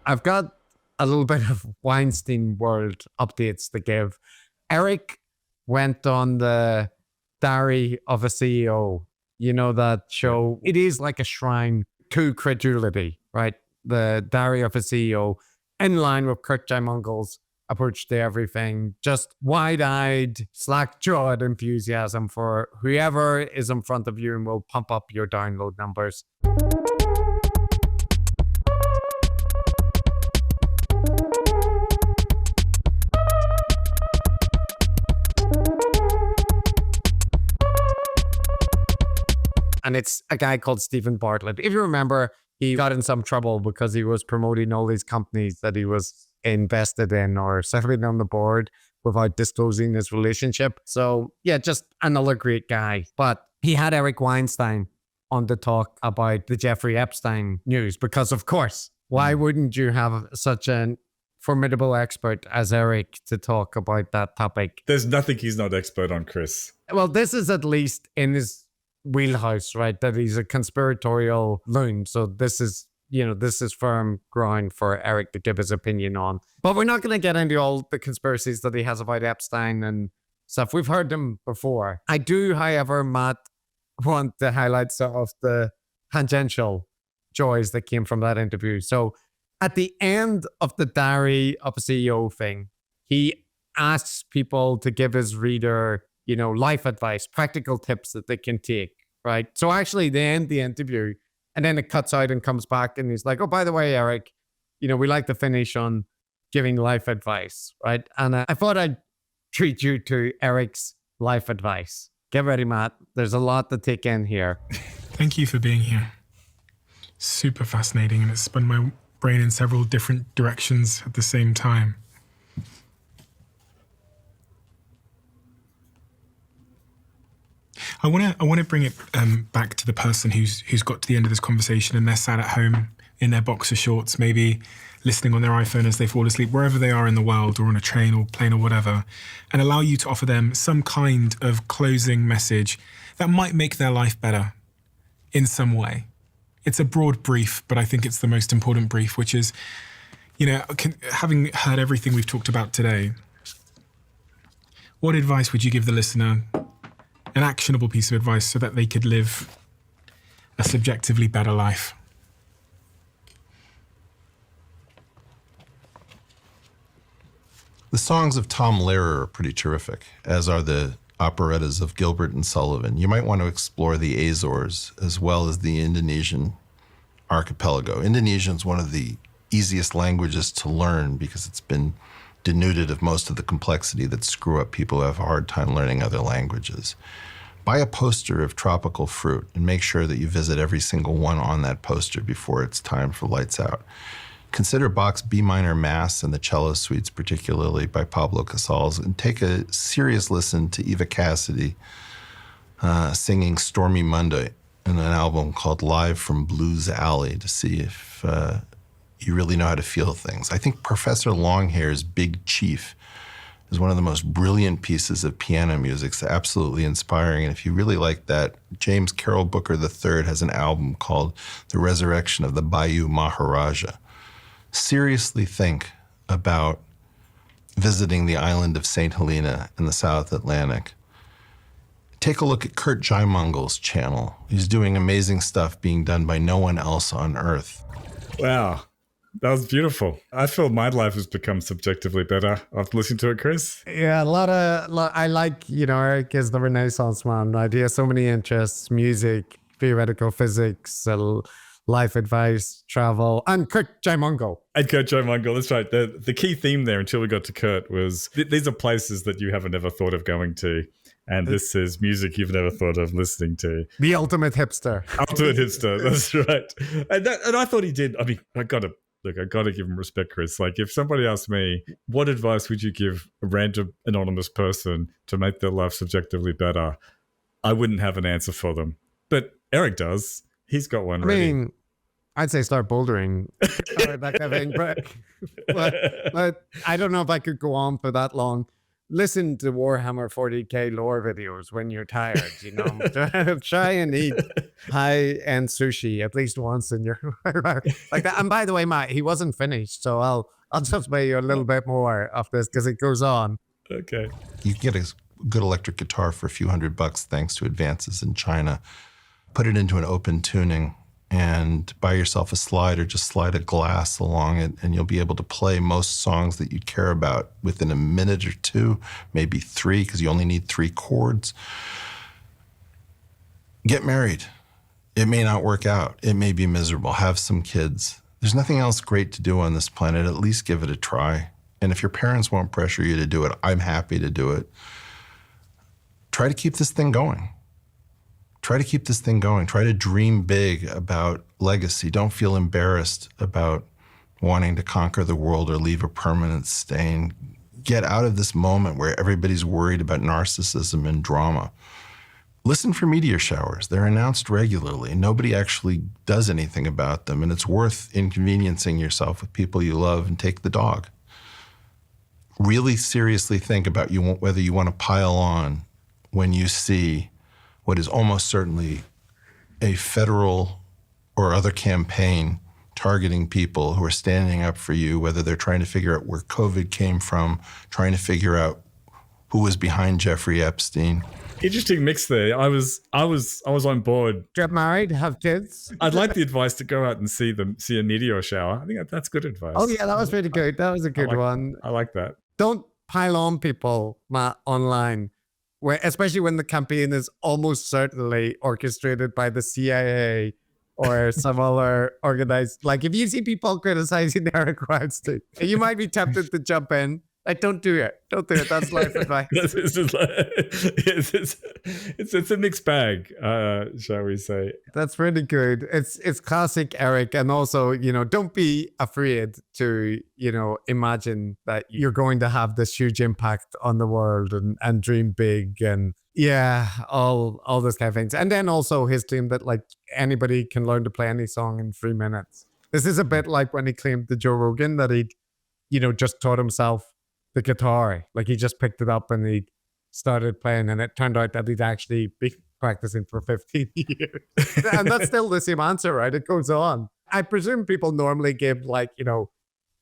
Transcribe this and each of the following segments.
I've got a little bit of Weinstein world updates to give. Eric went on the Diary of a CEO. You know that show? It is like a shrine to credulity, right? The Diary of a CEO, in line with Kurt Mungel's approach to everything. Just wide-eyed, slack-jawed enthusiasm for whoever is in front of you and will pump up your download numbers. And it's a guy called Stephen Bartlett. If you remember, he got in some trouble because he was promoting all these companies that he was invested in or serving on the board without disclosing his relationship. So yeah, just another great guy. But he had Eric Weinstein on to talk about the Jeffrey Epstein news because, of course, why wouldn't you have such an formidable expert as Eric to talk about that topic? There's nothing he's not expert on, Chris. Well, this is at least in his wheelhouse, right? That he's a conspiratorial loon. So this is firm ground for Eric to give his opinion on. But we're not going to get into all the conspiracies that he has about Epstein and stuff. We've heard them before. I do, however, Matt, want to highlight some of the tangential joys that came from that interview. So at the end of the Diary of a CEO thing, he asks people to give his reader life advice, practical tips that they can take, right? So actually they end the interview and then it cuts out and comes back and he's like, oh, by the way, Eric, we like to finish on giving life advice, right? And I thought I'd treat you to Eric's life advice. Get ready, Matt. There's a lot to take in here. Thank you for being here. Super fascinating, and it's spun my brain in several different directions at the same time. I want to bring it back to the person who's got to the end of this conversation and they're sat at home in their boxer shorts, maybe listening on their iPhone as they fall asleep, wherever they are in the world, or on a train or plane or whatever, and allow you to offer them some kind of closing message that might make their life better in some way. It's a broad brief, but I think it's the most important brief, which is, having heard everything we've talked about today, what advice would you give the listener? An actionable piece of advice so that they could live a subjectively better life. The songs of Tom Lehrer are pretty terrific, as are the operettas of Gilbert and Sullivan. You might want to explore the Azores as well as the Indonesian archipelago. Indonesian is one of the easiest languages to learn because it's been denuded of most of the complexity that screw up people who have a hard time learning other languages. Buy a poster of tropical fruit and make sure that you visit every single one on that poster before it's time for lights out. Consider Bach's B minor Mass and the cello suites, particularly by Pablo Casals, and take a serious listen to Eva Cassidy singing Stormy Monday in an album called Live from Blues Alley to see if you really know how to feel things. I think Professor Longhair's Big Chief is one of the most brilliant pieces of piano music. It's absolutely inspiring. And if you really like that, James Carroll Booker III has an album called The Resurrection of the Bayou Maharaja. Seriously think about visiting the island of St. Helena in the South Atlantic. Take a look at Kurt Jaimungal's channel. He's doing amazing stuff being done by no one else on Earth. Wow. That was beautiful. I feel my life has become subjectively better after listening to it, Chris. Yeah, I like, Eric is the Renaissance man, right? He has so many interests: music, theoretical physics, life advice, travel, and Kurt Jaimungal. And Kurt Jaimungal, that's right. The key theme there until we got to Kurt was these are places that you haven't ever thought of going to. And this is music you've never thought of listening to. The ultimate hipster. Ultimate hipster, that's right. And I thought he did. I mean, I got to give him respect, Chris. Like, if somebody asked me, what advice would you give a random anonymous person to make their life subjectively better? I wouldn't have an answer for them. But Eric does. He's got one ready. I mean, I'd say start bouldering. Or that kind of thing. But I don't know if I could go on for that long. listen to Warhammer 40k lore videos when you're tired, try and eat high-end sushi at least once in your like that. And by the way, Matt, he wasn't finished, so I'll just pay you a little bit more of this because it goes on. Okay. You can get a good electric guitar for a few $100 thanks to advances in China. Put it into an open tuning and buy yourself a slide or just slide a glass along it, and you'll be able to play most songs that you care about within a minute or two, maybe 3, because you only need 3 chords. Get married. It may not work out. It may be miserable. Have some kids. There's nothing else great to do on this planet. At least give it a try. And if your parents won't pressure you to do it, I'm happy to do it. Try to keep this thing going. Try to keep this thing going. Try to dream big about legacy. Don't feel embarrassed about wanting to conquer the world or leave a permanent stain. Get out of this moment where everybody's worried about narcissism and drama. Listen for meteor showers. They're announced regularly. Nobody actually does anything about them, and it's worth inconveniencing yourself with people you love and take the dog. Really seriously think about whether you want to pile on when you see what is almost certainly a federal or other campaign targeting people who are standing up for you, whether they're trying to figure out where COVID came from, trying to figure out who was behind Jeffrey Epstein. Interesting mix there. I was on board. Get married, have kids. I'd like the advice to go out and see a meteor shower. I think that's good advice. Oh yeah, that was really good. That was a good one. I like that. Don't pile on people, Matt, online. Especially when the campaign is almost certainly orchestrated by the CIA or some other organized. Like if you see people criticizing Eric Weinstein, you might be tempted to jump in. Like, don't do it. Don't do it. That's life advice. It's a mixed bag, shall we say. That's really good. It's classic Eric. And also, don't be afraid to, imagine that you're going to have this huge impact on the world and dream big and all those kind of things. And then also his claim that like anybody can learn to play any song in 3 minutes. This is a bit like when he claimed to Joe Rogan that he'd, just taught himself the guitar. Like he just picked it up and he started playing, and it turned out that he'd actually been practicing for 15 years. And that's still the same answer, right? It goes on. I presume people normally give like,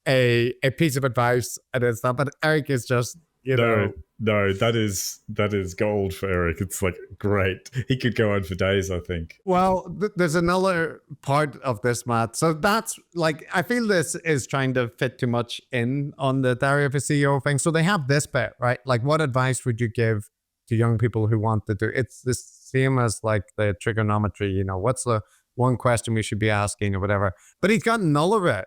a piece of advice and it's not, but Eric is just, No, that is gold for Eric. It's like great. He could go on for days, I think. Well, there's another part of this, Matt. So that's like, I feel this is trying to fit too much in on the Diary of a CEO thing. So they have this bit, right? Like, what advice would you give to young people who want to do? It's the same as like the trigonometry, what's the one question we should be asking or whatever. But he's got another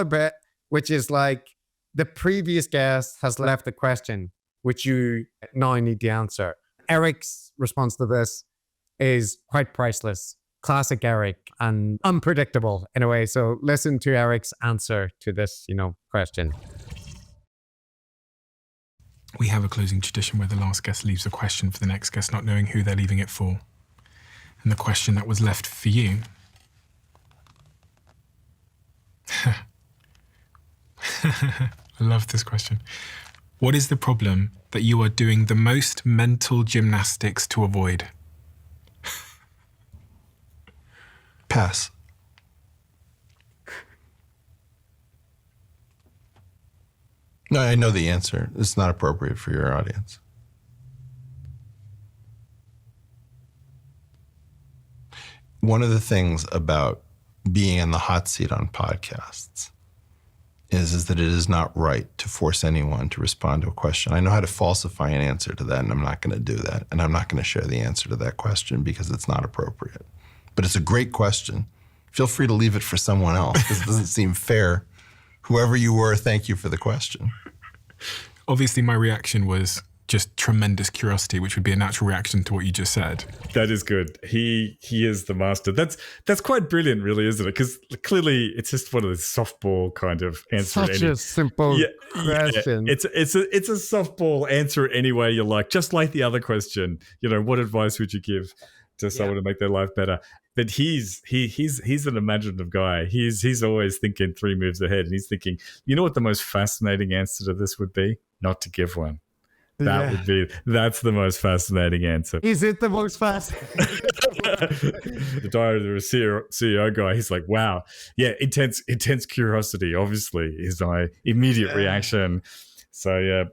bit, which is like, the previous guest has left a question, which you now need the answer. Eric's response to this is quite priceless. Classic Eric and unpredictable in a way. So listen to Eric's answer to this, question. We have a closing tradition where the last guest leaves a question for the next guest, not knowing who they're leaving it for. And the question that was left for you I love this question. What is the problem that you are doing the most mental gymnastics to avoid? Pass. No, I know the answer. It's not appropriate for your audience. One of the things about being in the hot seat on podcasts is that it is not right to force anyone to respond to a question. I know how to falsify an answer to that, and I'm not going to do that. And I'm not going to share the answer to that question because it's not appropriate. But it's a great question. Feel free to leave it for someone else because it doesn't seem fair. Whoever you were, thank you for the question. Obviously, my reaction was just tremendous curiosity, which would be a natural reaction to what you just said. That is good. He is the master. That's quite brilliant, really, isn't it? Because clearly, it's just one of those softball kind of answer. Such a simple question. Yeah. It's a softball answer any way you like, just like the other question. What advice would you give to someone to make their life better? But he's an imaginative guy. He's always thinking 3 moves ahead, and he's thinking, what the most fascinating answer to this would be? Not to give one. That's the most fascinating answer. Is it the most fascinating? The director, CEO guy, he's like, wow, yeah, intense curiosity, obviously, is my immediate reaction. So yeah,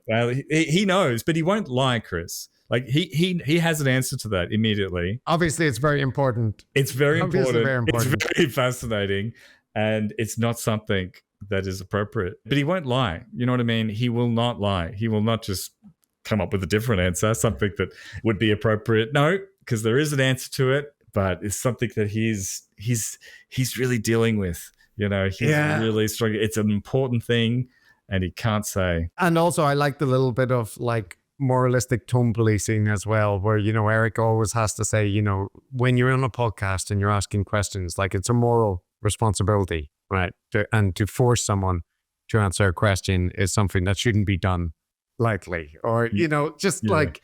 he knows, but he won't lie, Chris. Like he has an answer to that immediately. Obviously, it's very important. It's very Obviously important. very important. It's very fascinating, and it's not something that is appropriate. But he won't lie. You know what I mean? He will not lie. He will not just come up with a different answer, something that would be appropriate. No, because there is an answer to it, but it's something that he's really dealing with. You know, he's really struggling. It's an important thing, and he can't say. And also, I like the little bit of like moralistic tone policing as well, where, you know, Eric always has to say, you know, when you're on a podcast and you're asking questions, like it's a moral responsibility, right? To force someone to answer a question is something that shouldn't be done lightly, or, you know, just like,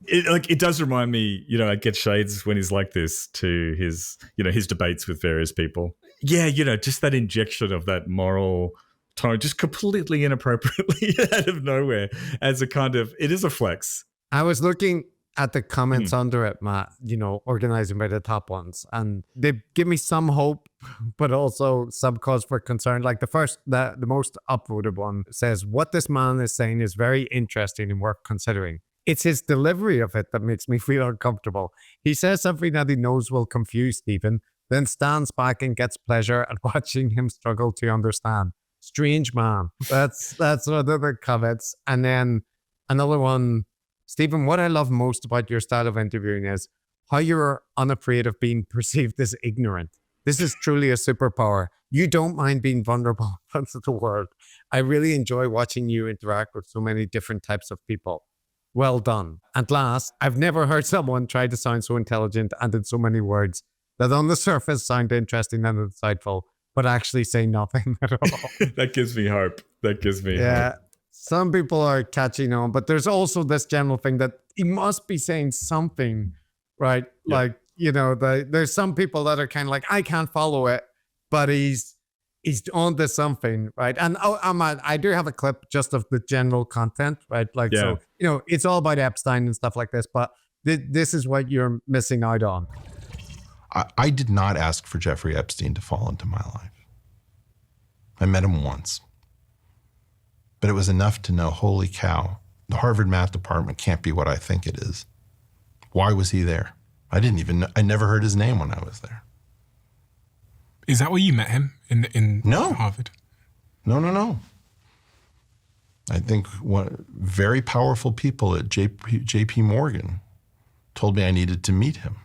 it does remind me, you know, I get shades when he's like this to his, you know, his debates with various people. Yeah, you know, just that injection of that moral tone, just completely inappropriately out of nowhere, as a kind of, it is a flex. I was looking at the comments under it, Matt, you know, organizing by the top ones, and they give me some hope, but also some cause for concern. Like the most upvoted one says, what this man is saying is very interesting and worth considering. It's his delivery of it that makes me feel uncomfortable. He says something that he knows will confuse Stephen, then stands back and gets pleasure at watching him struggle to understand. Strange man. That's one of the comments. And then another one, Stephen, what I love most about your style of interviewing is how you're unafraid of being perceived as ignorant. This is truly a superpower. You don't mind being vulnerable to the world. I really enjoy watching you interact with so many different types of people. Well done. And last, I've never heard someone try to sound so intelligent and in so many words that on the surface sound interesting and insightful, but actually say nothing at all. That gives me hope. Hope. Some people are catching on, but there's also this general thing that he must be saying something, right? Yeah. Like, you know, there's some people that are kind of like, I can't follow it, but he's on to something, right? And I do have a clip just of the general content, right? Like, so, you know, it's all about Epstein and stuff like this, but this is what you're missing out on. I did not ask for Jeffrey Epstein to fall into my life. I met him once. But it was enough to know, holy cow, the Harvard math department can't be what I think it is. Why was he there? I never heard his name when I was there. Is that where you met him in Harvard? No. I think very powerful people at J.P. Morgan told me I needed to meet him.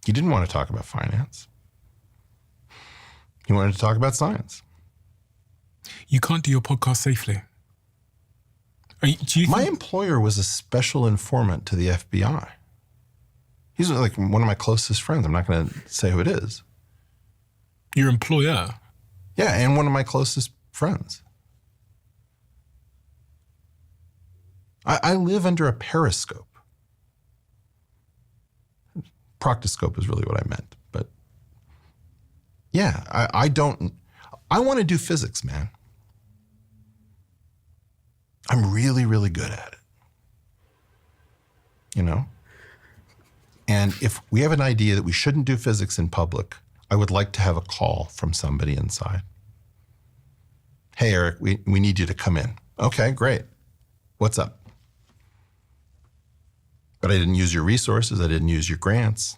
He didn't want to talk about finance. He wanted to talk about science. You can't do your podcast safely. My employer was a special informant to the FBI. He's like one of my closest friends. I'm not going to say who it is. Your employer? Yeah, and one of my closest friends. I live under a periscope. Proctoscope is really what I meant. But yeah, I want to do physics, man. I'm really, really good at it. You know? And if we have an idea that we shouldn't do physics in public, I would like to have a call from somebody inside. Hey, Eric, we need you to come in. Okay, great. What's up? But I didn't use your resources. I didn't use your grants.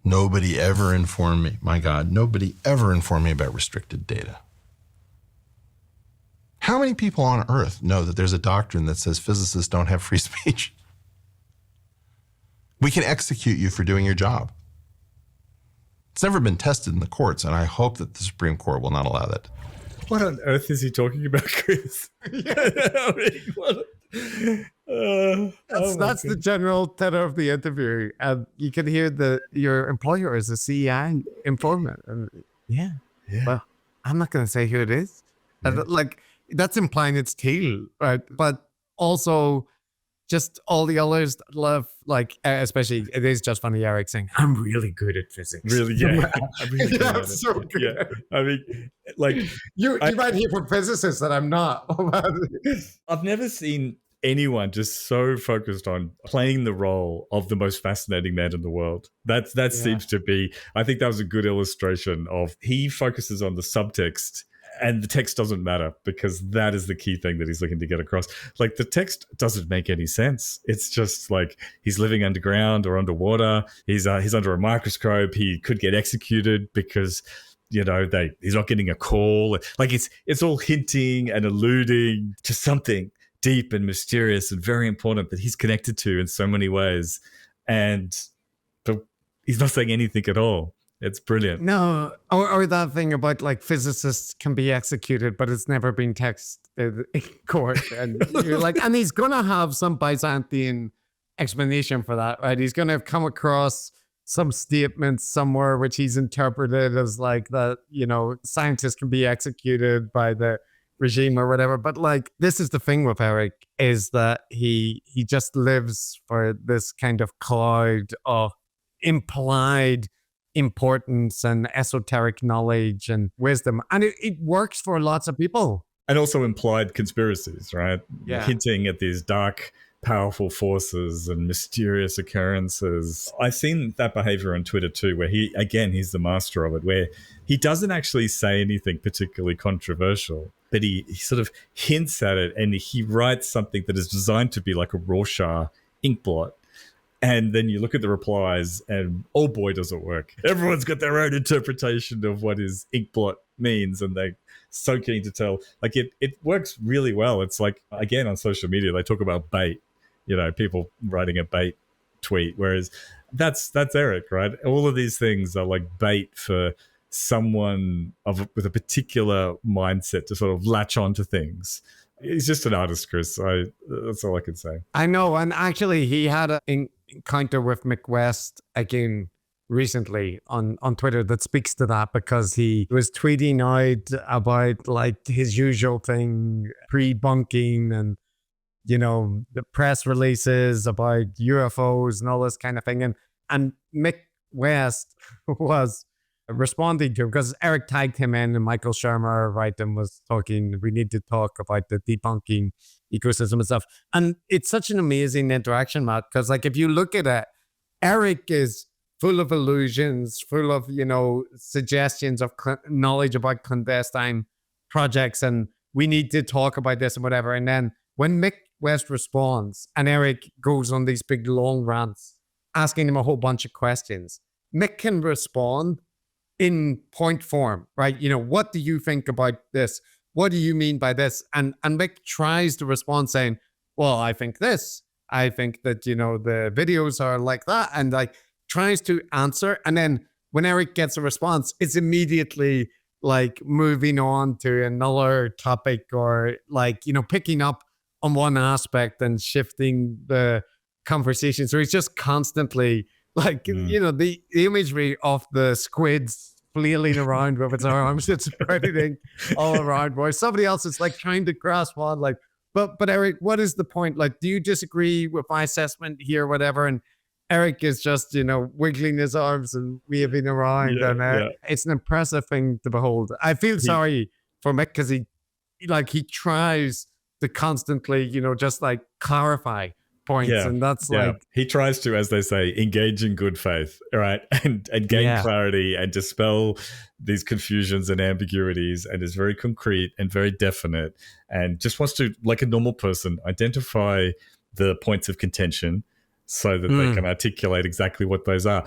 Nobody ever informed me. My God, nobody ever informed me about restricted data. How many people on Earth know that there's a doctrine that says physicists don't have free speech? We can execute you for doing your job. It's never been tested in the courts, and I hope that the Supreme Court will not allow that. What on earth is he talking about, Chris? That's the general tenor of the interview, and you can hear your employer is a CEI informant. And yeah. Well, I'm not going to say who it is. Yeah. Like, that's implying it's Thiel, right? But also, just all the others love, like, especially, it is just funny, Eric saying, I'm really good at physics. Really, yeah. I'm really good Yeah, at I'm it. so good. Yeah. I mean, like, You might hear from physicists that I'm not. I've never seen anyone just so focused on playing the role of the most fascinating man in the world. That seems to be, I think that was a good illustration of, he focuses on the subtext and the text doesn't matter, because that is the key thing that he's looking to get across. Like, the text doesn't make any sense. It's just like he's living underground or underwater. He's under a microscope. He could get executed because, you know, he's not getting a call. Like, it's all hinting and alluding to something deep and mysterious and very important that he's connected to in so many ways. But he's not saying anything at all. It's brilliant. No, or that thing about, like, physicists can be executed, but it's never been texted in court. And you're like, and he's going to have some Byzantine explanation for that, right? He's going to have come across some statements somewhere which he's interpreted as like that, you know, scientists can be executed by the regime or whatever. But, like, this is the thing with Eric, is that he just lives for this kind of cloud of implied importance and esoteric knowledge and wisdom. And it works for lots of people. And also implied conspiracies, right? Yeah. Hinting at these dark, powerful forces and mysterious occurrences. I've seen that behavior on Twitter too, where he's the master of it, where he doesn't actually say anything particularly controversial, but he sort of hints at it, and he writes something that is designed to be like a Rorschach inkblot. And then you look at the replies, and oh boy, does it work. Everyone's got their own interpretation of what his inkblot means, and they're so keen to tell. Like, it works really well. It's like, again, on social media, they talk about bait, you know, people writing a bait tweet, whereas that's Eric, right? All of these things are like bait for someone with a particular mindset to sort of latch onto things. He's just an artist, Chris. That's all I can say. I know. And actually, he had an encounter with Mick West again recently on Twitter that speaks to that, because he was tweeting out about, like, his usual thing, pre-bunking and, you know, the press releases about UFOs and all this kind of thing. And Mick West was responding to him because Eric tagged him in, and Michael Shermer, right, and was talking, we need to talk about the debunking ecosystem and stuff. And it's such an amazing interaction, Matt, because, like, if you look at it, Eric is full of illusions, full of, you know, suggestions of knowledge about clandestine projects, and we need to talk about this and whatever. And then when Mick West responds and Eric goes on these big long rants, asking him a whole bunch of questions, Mick can respond in point form, right? You know, what do you think about this? What do you mean by this? And Mick tries to respond saying, well, I think this. I think that, you know, the videos are like that. And, like, tries to answer. And then when Eric gets a response, it's immediately, like, moving on to another topic, or, like, you know, picking up on one aspect and shifting the conversation. So he's just constantly, like, you know, the imagery of the squids flailing around with its arms, it's spreading all around, where somebody else is, like, trying to grasp on, like, but Eric, what is the point? Like, do you disagree with my assessment here, whatever? And Eric is just, you know, wiggling his arms and waving around. It's an impressive thing to behold. I feel sorry for Mick, because he tries to constantly, you know, just, like, clarify points, and that's like, he tries to, as they say, engage in good faith, right, and gain clarity and dispel these confusions and ambiguities, and is very concrete and very definite, and just wants to, like a normal person, identify the points of contention so that they can articulate exactly what those are.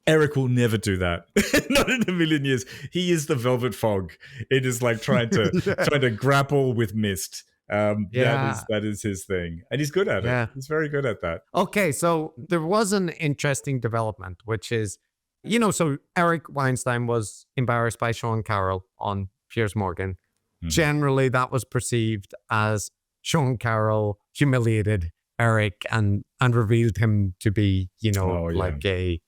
Eric will never do that. Not in a million years. He is the velvet fog. It is like trying to grapple with mist. That is his thing, and he's good at it. He's very good at that. Okay, so there was an interesting development, which is, you know, so Eric Weinstein was embarrassed by Sean Carroll on Piers Morgan. Generally, that was perceived as Sean Carroll humiliated Eric and revealed him to be, you know, like a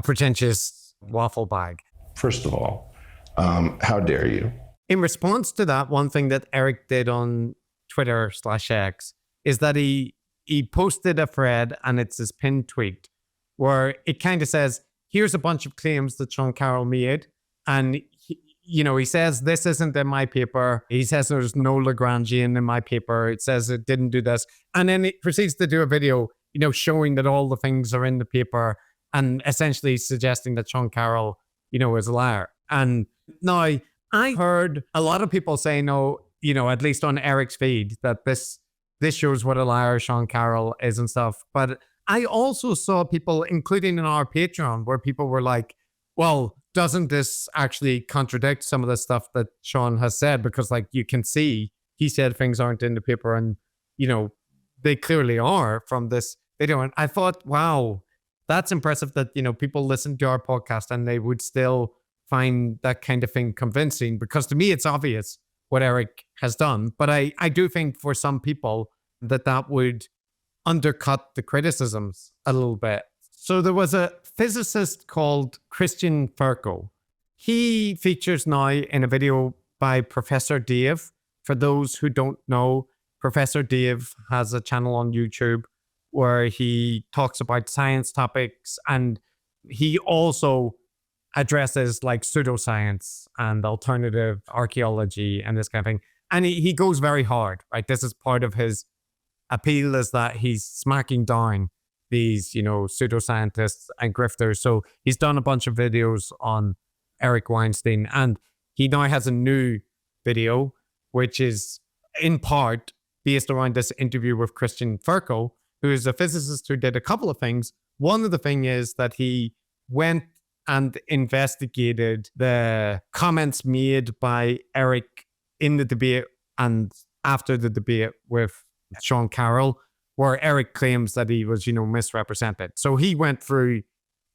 pretentious waffle bag. First of all, how dare you? In response to that, one thing that Eric did on Twitter/X is that he he posted a thread, and it's his pinned tweet, where it kind of says, here's a bunch of claims that Sean Carroll made. And, he says, this isn't in my paper. He says there's no Lagrangian in my paper. It says it didn't do this. And then it proceeds to do a video, showing that all the things are in the paper and essentially suggesting that Sean Carroll, is a liar. And now I heard a lot of people say, no, at least on Eric's feed, that this shows what a liar Sean Carroll is and stuff. But I also saw people, including in our Patreon, where people were like, well, doesn't this actually contradict some of the stuff that Sean has said? Because you can see he said things aren't in the paper, and, they clearly are from this video. And I thought, wow, that's impressive that, people listen to our podcast and they would still find that kind of thing convincing, because to me, it's obvious what Eric has done. But I do think for some people that would undercut the criticisms a little bit. So there was a physicist called Christian Ferko. He features now in a video by Professor Dave. For those who don't know, Professor Dave has a channel on YouTube where he talks about science topics, and he also addresses pseudoscience and alternative archaeology and this kind of thing. And he goes very hard, right? This is part of his appeal, is that he's smacking down these, pseudoscientists and grifters. So he's done a bunch of videos on Eric Weinstein, and he now has a new video, which is in part based around this interview with Christian Ferko, who is a physicist who did a couple of things. One of the things is that he went and investigated the comments made by Eric in the debate and after the debate with Sean Carroll, where Eric claims that he was, misrepresented. So he went through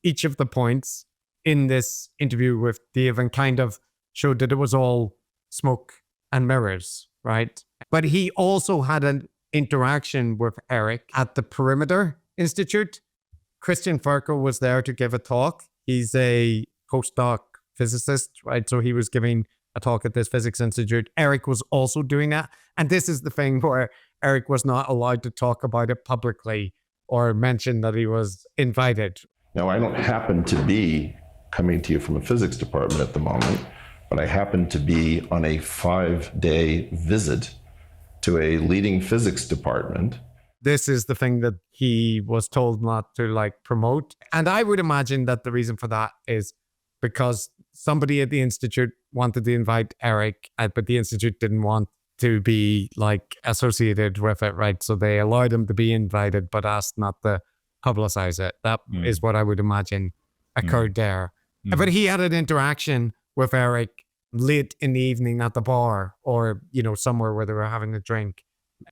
each of the points in this interview with Dave and kind of showed that it was all smoke and mirrors, right? But he also had an interaction with Eric at the Perimeter Institute. Christian Ferko was there to give a talk. He's a postdoc physicist, right? So he was giving a talk at this physics institute. Eric was also doing that. And this is the thing where Eric was not allowed to talk about it publicly or mention that he was invited. Now, I don't happen to be coming to you from a physics department at the moment, but I happen to be on a 5-day visit to a leading physics department. This is the thing that he was told not to promote. And I would imagine that the reason for that is because somebody at the Institute wanted to invite Eric, but the Institute didn't want to be associated with it, right? So they allowed him to be invited, but asked not to publicize it. That is what I would imagine occurred there. But he had an interaction with Eric late in the evening at the bar, or, somewhere where they were having a drink,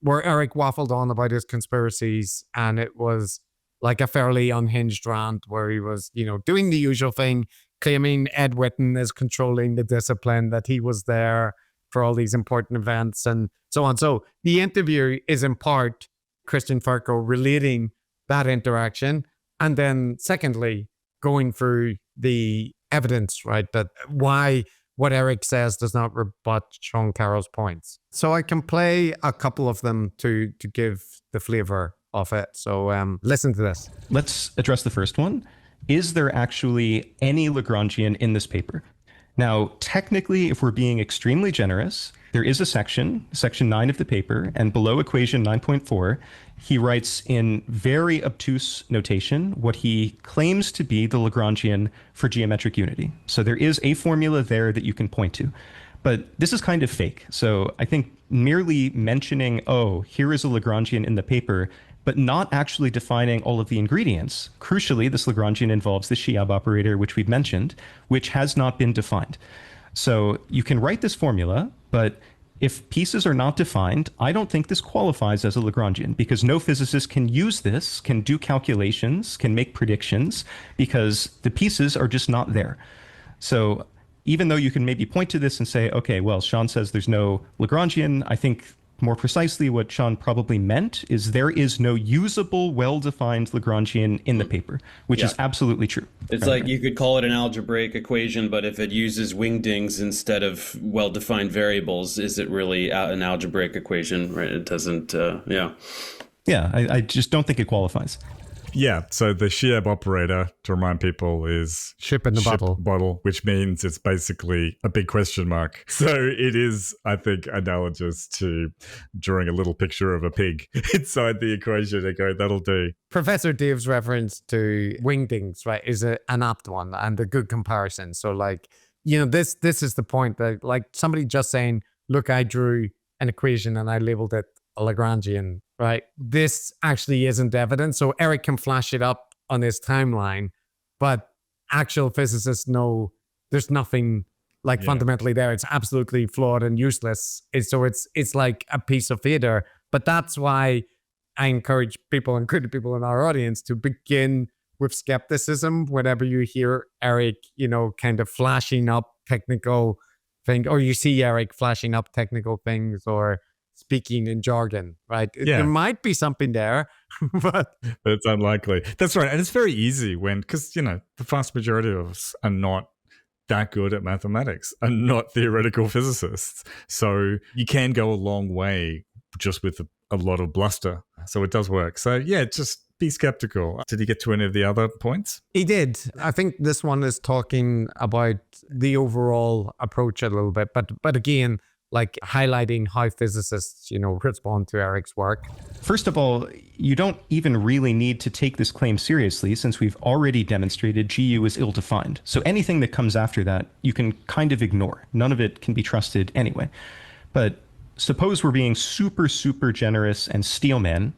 where Eric waffled on about his conspiracies. And it was a fairly unhinged rant where he was, doing the usual thing, claiming Ed Witten is controlling the discipline, that he was there for all these important events and so on. So the interview is in part Christian Ferko relating that interaction. And then secondly, going through the evidence, right? That why what Eric says does not rebut Sean Carroll's points. So I can play a couple of them to give the flavor of it. So listen to this. Let's address the first one. Is there actually any Lagrangian in this paper? Now, technically, if we're being extremely generous, there is a section 9 of the paper, and below equation 9.4, he writes in very obtuse notation what he claims to be the Lagrangian for geometric unity. So there is a formula there that you can point to. But this is kind of fake. So I think merely mentioning, oh, here is a Lagrangian in the paper, but not actually defining all of the ingredients. Crucially, this Lagrangian involves the Shiab operator, which we've mentioned, which has not been defined. So you can write this formula, but if pieces are not defined, I don't think this qualifies as a Lagrangian, because no physicist can use this, can do calculations, can make predictions, because the pieces are just not there. So even though you can maybe point to this and say, okay, well, Sean says there's no Lagrangian, I think more precisely what Sean probably meant is there is no usable, well-defined Lagrangian in the paper, which is absolutely true. It's like you could call it an algebraic equation, but if it uses wingdings instead of well-defined variables, is it really an algebraic equation, right? It doesn't, Yeah, I just don't think it qualifies. Yeah, so the Sheab operator, to remind people, is Ship in the bottle. which means it's basically a big question mark. So it is, I think, analogous to drawing a little picture of a pig inside the equation and go, that'll do. Professor Dave's reference to wingdings, right, is an apt one and a good comparison. So like, this is the point that like somebody just saying, look, I drew an equation and I labeled it a Lagrangian, right? This actually isn't evidence. So Eric can flash it up on his timeline, but actual physicists know there's nothing like fundamentally there. It's absolutely flawed and useless. It's like a piece of theater. But that's why I encourage people, including people in our audience, to begin with skepticism whenever you hear Eric, kind of flashing up technical things, or you see Eric flashing up technical things or speaking in jargon, right? Yeah. There might be something there, but it's unlikely. That's right. And it's very easy because, the vast majority of us are not that good at mathematics and not theoretical physicists. So you can go a long way just with a lot of bluster. So it does work. So yeah, just be skeptical. Did he get to any of the other points? he did. I think this one is talking about the overall approach a little bit, but again, like highlighting how physicists, respond to Eric's work. First of all, you don't even really need to take this claim seriously since we've already demonstrated GU is ill-defined. So anything that comes after that, you can kind of ignore. None of it can be trusted anyway. But suppose we're being super, super generous and steelman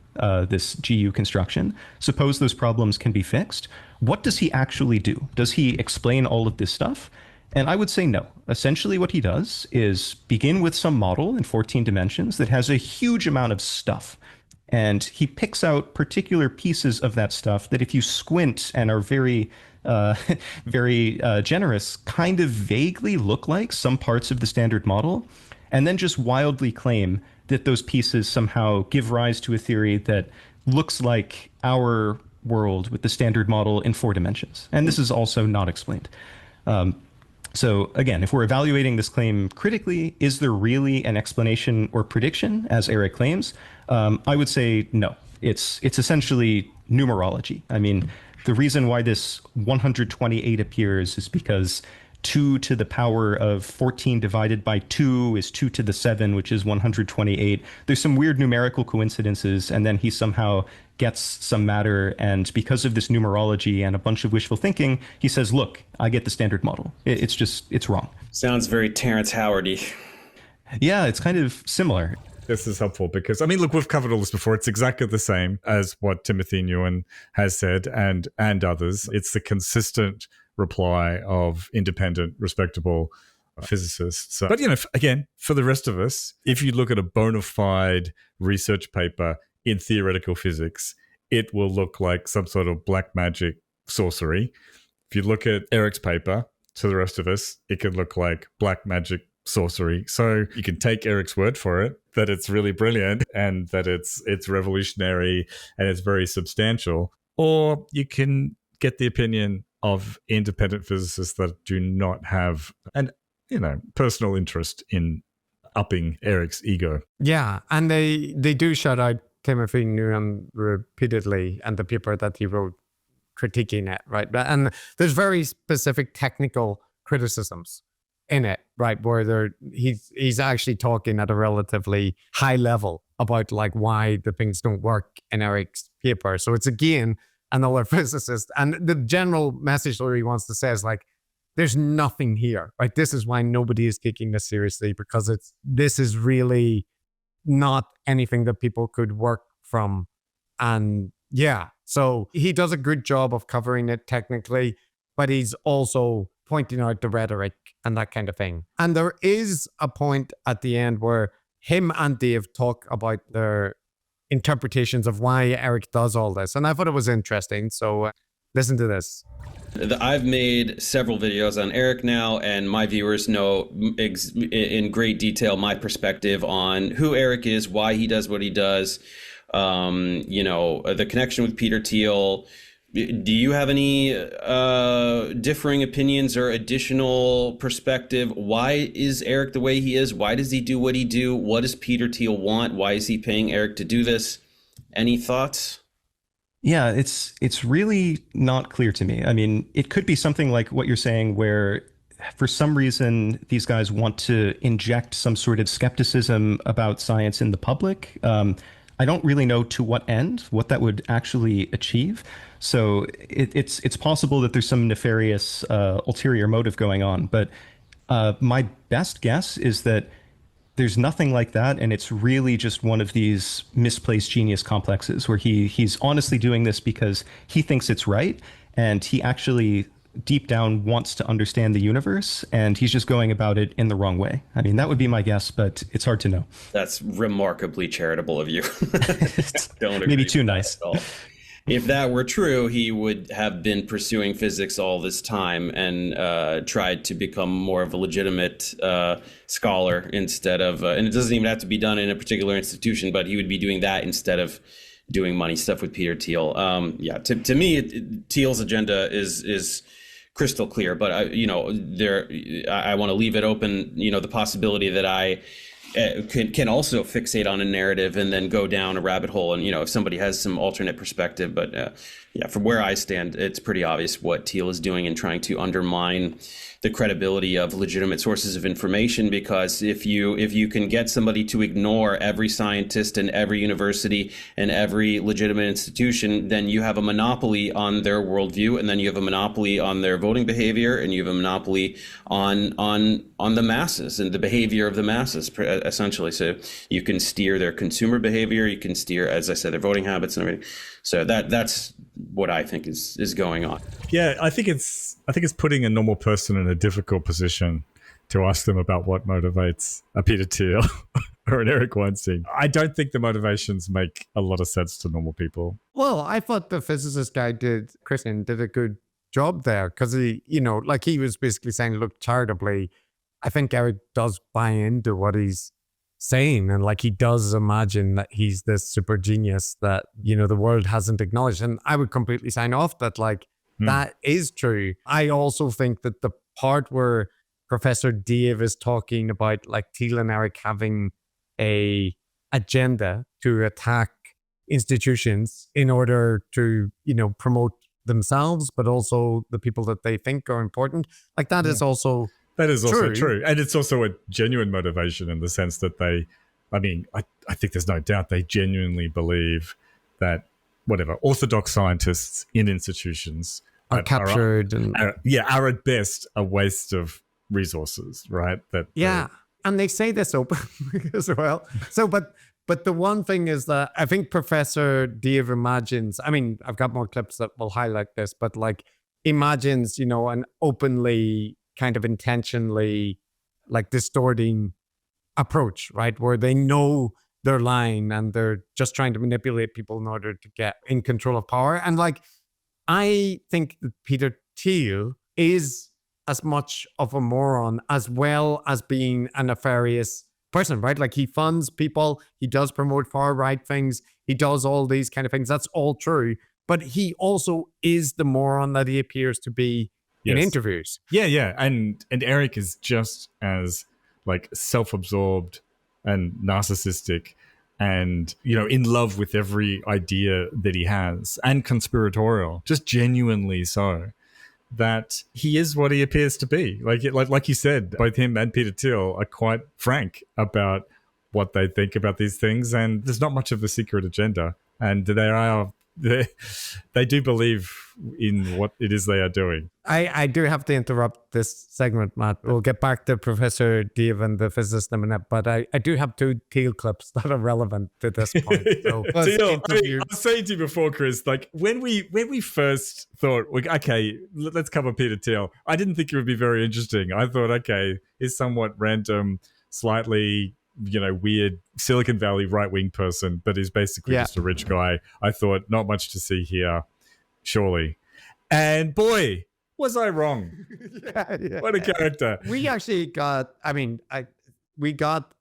this GU construction. Suppose those problems can be fixed. What does he actually do? Does he explain all of this stuff? And I would say no. Essentially what he does is begin with some model in 14 dimensions that has a huge amount of stuff. And he picks out particular pieces of that stuff that if you squint and are very, very generous, kind of vaguely look like some parts of the standard model, and then just wildly claim that those pieces somehow give rise to a theory that looks like our world with the standard model in 4 dimensions. And this is also not explained. So again, if we're evaluating this claim critically, is there really an explanation or prediction, as Eric claims? I would say no. It's essentially numerology. I mean, the reason why this 128 appears is because 2 to the power of 14 divided by 2 is 2 to the 7, which is 128. There's some weird numerical coincidences, and then he somehow gets some matter, and because of this numerology and a bunch of wishful thinking, he says, look, I get the standard model. It's wrong. Sounds very Terrence Howard-y. Yeah, it's kind of similar. This is helpful because, look, we've covered all this before. It's exactly the same as what Timothy Nguyen has said and others. It's the consistent reply of independent, respectable physicists. But, again, for the rest of us, if you look at a bona fide research paper in theoretical physics, it will look like some sort of black magic sorcery. If you look at Eric's paper, to the rest of us, it could look like black magic sorcery. So you can take Eric's word for it, that it's really brilliant and that it's revolutionary and it's very substantial, or you can get the opinion of independent physicists that do not have an personal interest in upping Eric's ego. Yeah, and they do shout out Timothy Nguyen repeatedly and the paper that he wrote critiquing it, right? And there's very specific technical criticisms in it, right? Where he's actually talking at a relatively high level about like why the things don't work in Eric's paper. So it's again another physicist, and the general message that he wants to say is like, there's nothing here, right? This is why nobody is taking this seriously, because this is really not anything that people could work from. And yeah, so he does a good job of covering it technically, but he's also pointing out the rhetoric and that kind of thing. And there is a point at the end where him and Dave talk about their interpretations of why Eric does all this. And I thought it was interesting. So listen to this. I've made several videos on Eric now, and my viewers know in great detail my perspective on who Eric is, why he does what he does, the connection with Peter Thiel. Do you have any differing opinions or additional perspective? Why is Eric the way he is? Why does he do what he do? What does Peter Thiel want? Why is he paying Eric to do this? Any thoughts? Yeah, it's really not clear to me. I mean, it could be something like what you're saying, where for some reason these guys want to inject some sort of skepticism about science in the public. I don't really know to what end, what that would actually achieve. So it's possible that there's some nefarious ulterior motive going on. But my best guess is that there's nothing like that, and it's really just one of these misplaced genius complexes where he's honestly doing this because he thinks it's right, and he actually deep down wants to understand the universe, and he's just going about it in the wrong way. I mean, that would be my guess, but it's hard to know. That's remarkably charitable of you. Don't Maybe too nice. At all. If that were true, he would have been pursuing physics all this time and tried to become more of a legitimate scholar instead of, and it doesn't even have to be done in a particular institution, but he would be doing that instead of doing money stuff with Peter Thiel. To me, Thiel's agenda is crystal clear, but I want to leave it open, the possibility that I can also fixate on a narrative and then go down a rabbit hole, and if somebody has some alternate perspective. But from where I stand, it's pretty obvious what Thiel is doing in trying to undermine the credibility of legitimate sources of information, because if you can get somebody to ignore every scientist and every university and every legitimate institution, then you have a monopoly on their worldview, and then you have a monopoly on their voting behavior, and you have a monopoly on the masses and the behavior of the masses, essentially. So you can steer their consumer behavior, you can steer, as I said, their voting habits and everything. So that's what I think is going on. Yeah, I think it's putting a normal person in a difficult position to ask them about what motivates a Peter Thiel or an Eric Weinstein. I don't think the motivations make a lot of sense to normal people. Well, I thought the physicist guy Christian did a good job there, because he was basically saying, look, charitably, I think Eric does buy into what he's saying, and he does imagine that he's this super genius that the world hasn't acknowledged, and I would completely sign off that that is true. I also think that the part where Professor Dave is talking about Thiel and Eric having a agenda to attack institutions in order to promote themselves, but also the people that they think are important, that is also that is also true. And it's also a genuine motivation in the sense that I think there's no doubt they genuinely believe that orthodox scientists in institutions are captured are at best a waste of resources, right? And they say this openly as well. So, but the one thing is that I think Professor Dave imagines, I've got more clips that will highlight this, but imagines, an openly kind of intentionally distorting approach, right? Where they know they're lying and they're just trying to manipulate people in order to get in control of power. And I think that Peter Thiel is as much of a moron as well as being a nefarious person, right? He funds people, he does promote far right things, he does all these kind of things. That's all true. But he also is the moron that he appears to be in interviews. Yeah. And Eric is just as self-absorbed and narcissistic and, in love with every idea that he has, and conspiratorial, just genuinely so, that he is what he appears to be. Like you said, both him and Peter Thiel are quite frank about what they think about these things, and there's not much of a secret agenda. And they do believe in what it is they are doing. I do have to interrupt this segment, Matt. We'll get back to Professor Dave and the physicist in a minute, but I do have two Thiel clips that are relevant to this point. So Thiel, I was saying to you before, Chris, when we first thought, okay, let's cover Peter Thiel, I didn't think it would be very interesting. I thought, okay, he's somewhat random, slightly weird Silicon Valley right-wing person, but he's basically just a rich guy. I thought, not much to see here, surely. And boy, was I wrong. What a character. We actually got, we got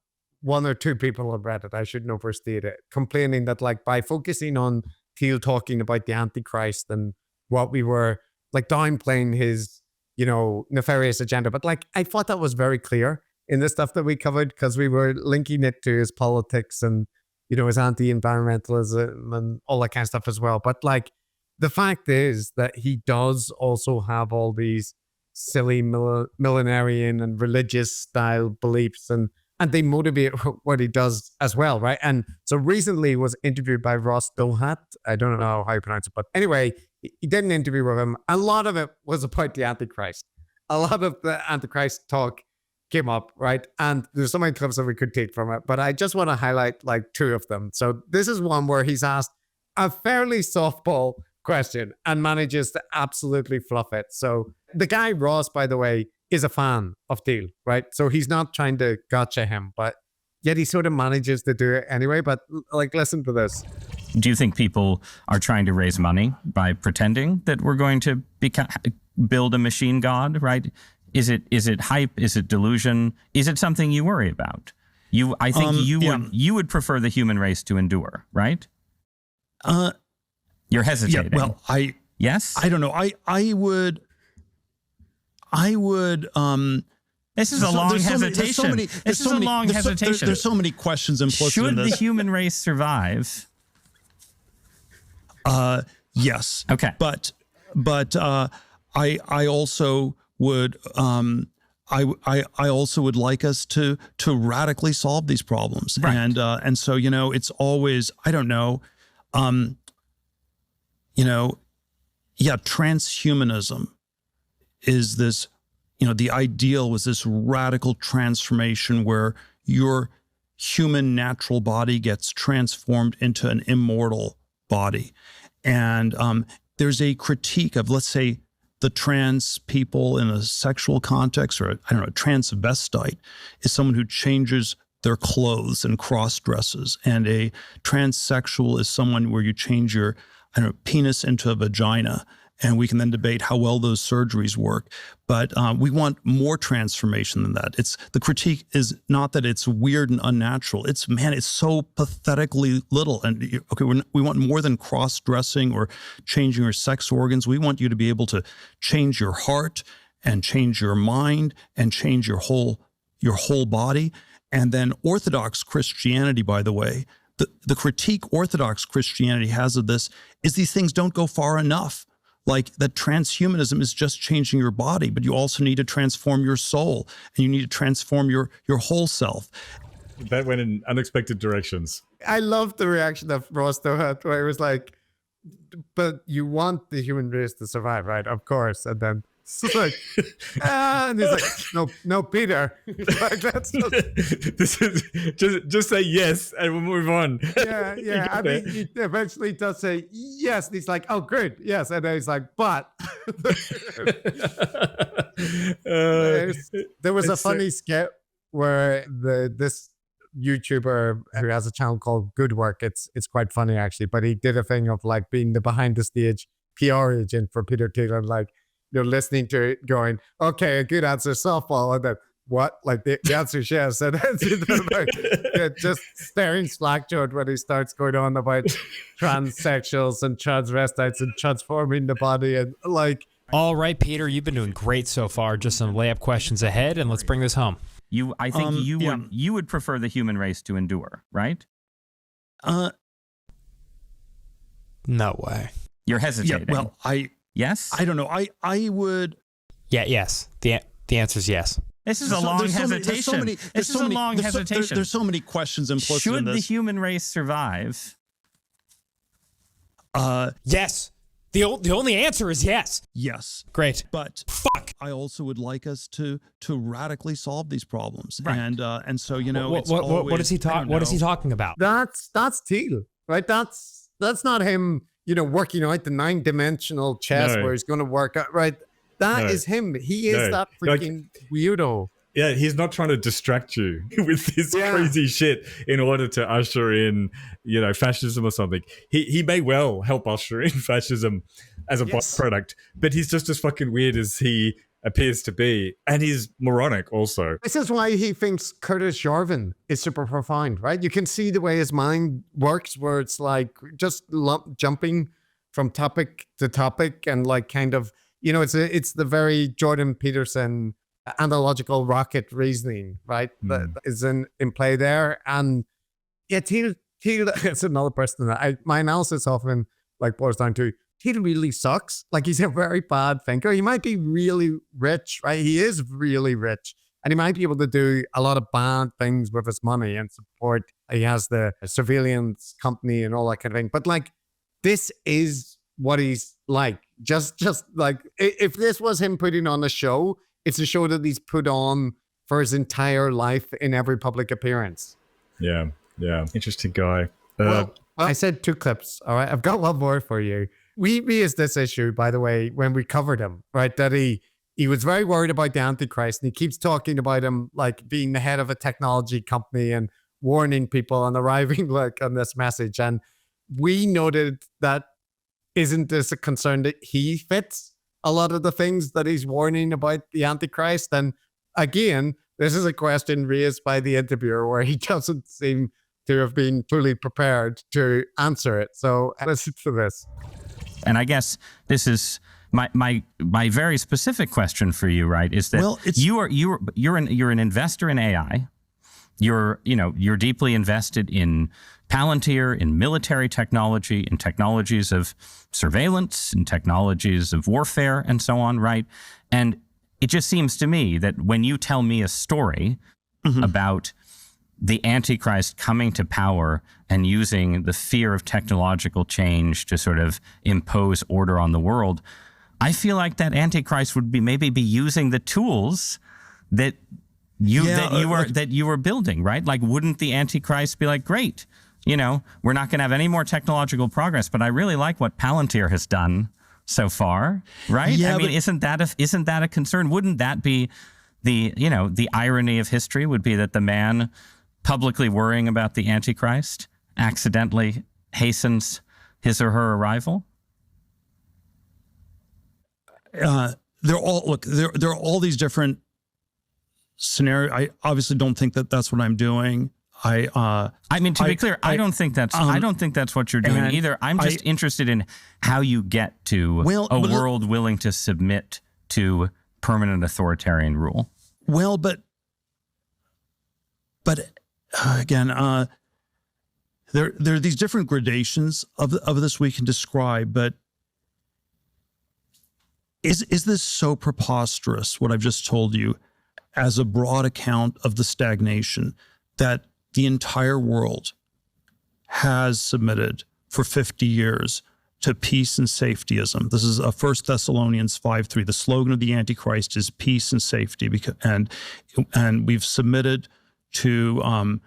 one or two people on Reddit, I shouldn't overstate it, complaining that by focusing on Thiel talking about the Antichrist and what we were downplaying his, nefarious agenda. But I thought that was very clear in the stuff that we covered, because we were linking it to his politics and is anti-environmentalism and all that kind of stuff as well. But like, the fact is that he does also have all these silly millenarian and religious style beliefs, and they motivate what he does as well, right? And so recently was interviewed by Ross Dohat. I don't know how you pronounce it, but anyway, he did an interview with him. A lot of it was about the Antichrist. A lot of the Antichrist talk came up, right? And there's so many clips that we could take from it, but I just want to highlight like 2 of them. So this is one where he's asked a fairly softball question and manages to absolutely fluff it. So the guy Ross, by the way, is a fan of Thiel, right? So he's not trying to gotcha him, but yet he sort of manages to do it anyway. But like, listen to this. Do you think people are trying to raise money by pretending that we're going to build a machine god, right? Is it hype? Is it delusion? Is it something you worry about? I think you would prefer the human race to endure, right? You're hesitating. Yeah, well, yes? I don't know. I would. This is a long hesitation. This is a long hesitation. There's so many questions implicit in this. Should the human race survive? Yes. Okay. But I also would I also would like us to radically solve these problems. Right. And so it's always, I don't know, transhumanism is this, the ideal was this radical transformation where your human natural body gets transformed into an immortal body. And there's a critique of, let's say, the trans people in a sexual context, or I don't know, a transvestite is someone who changes their clothes and cross dresses. And a transsexual is someone where you change your, penis into a vagina. And we can then debate how well those surgeries work. But we want more transformation than that. The critique is not that it's weird and unnatural. It's so pathetically little. And okay, we want more than cross-dressing or changing your sex organs. We want you to be able to change your heart and change your mind and change your whole body. And then Orthodox Christianity, by the way, the critique Orthodox Christianity has of this is these things don't go far enough. Like that transhumanism is just changing your body, but you also need to transform your soul and you need to transform your whole self. That went in unexpected directions. I love the reaction of Ross Dohat, where it was like, but you want the human race to survive, right? Of course. And then it's like, and he's like, no, Peter. Like, that's just say yes and we'll move on. Yeah. I mean, he eventually does say yes. And he's like, oh, good. Yes. And then he's like, but. There was a funny skit where this YouTuber who has a channel called Good Work, it's quite funny actually, but he did a thing of like being the behind the stage PR agent for Peter Thiel and like, listening to it going, okay, a good answer, softball. And then what? Like the answer is yes. And then just staring slack-jawed when he starts going on about transsexuals and transvestites and transforming the body and like. All right, Peter, you've been doing great so far. Just some layup questions ahead, and let's bring this home. I think you would prefer the human race to endure, right? No way. You're hesitating. Yeah, well, yes? I don't know. I would. Yeah, yes. The answer is yes. This is a long hesitation. This is a long hesitation. There's so many questions implicit in this. Should the human race survive? Yes. The only answer is yes. Yes. Great. But fuck. I also would like us to radically solve these problems. Right. And so what is he talking? What is he talking about? That's Thiel, right? That's not him. Working out the 9-dimensional chess where he's going to work out, right? That is him. He is that freaking weirdo. Yeah, he's not trying to distract you with this crazy shit in order to usher in, fascism or something. He may well help usher in fascism as a byproduct, but he's just as fucking weird as he appears to be, and he's moronic also. This is why he thinks Curtis Jarvin is super profound, right? You can see the way his mind works, where it's like just jumping from topic to topic, and like kind of, it's the very Jordan Peterson analogical rocket reasoning, right? That is in play there. And Thiel Thiel is another person that my analysis often like boils down to. Thiel really sucks. Like, he's a very bad thinker. He might be really rich, right? He is really rich. And he might be able to do a lot of bad things with his money and support. He has the surveillance company and all that kind of thing. But like, this is what he's like. Just like, if this was him putting on a show, it's a show that he's put on for his entire life in every public appearance. Yeah. Interesting guy. Well, I said 2 clips. All right. I've got one more for you. We raised this issue, by the way, when we covered him, right? That he was very worried about the Antichrist, and he keeps talking about him like being the head of a technology company and warning people and arriving like on this message. And we noted that isn't this a concern that he fits a lot of the things that he's warning about the Antichrist? And again, this is a question raised by the interviewer where he doesn't seem to have been fully prepared to answer it. So listen to this. And I guess this is my very specific question for you, right? Is that you're an investor in AI. You're deeply invested in Palantir, in military technology, in technologies of surveillance, in technologies of warfare, and so on, right? And it just seems to me that when you tell me a story about the Antichrist coming to power and using the fear of technological change to sort of impose order on the world, I feel like that Antichrist would maybe be using the tools that you were building, right? Like, wouldn't the Antichrist be like, great, we're not going to have any more technological progress, but I really like what Palantir has done so far, right? Yeah, I mean, isn't that a concern? Wouldn't that be the irony of history would be that the man publicly worrying about the Antichrist accidentally hastens his or her arrival? There are all these different scenarios. I obviously don't think that that's what I'm doing. I mean, to be clear, I don't think that's what you're doing either. I'm just interested in how you get to a world willing to submit to permanent authoritarian rule. Well, but again, there are these different gradations of this we can describe. But is this so preposterous, what I've just told you, as a broad account of the stagnation that the entire world has submitted for 50 years to peace and safetyism? This is 1 Thessalonians 5:3. The slogan of the Antichrist is peace and safety, and we've submitted to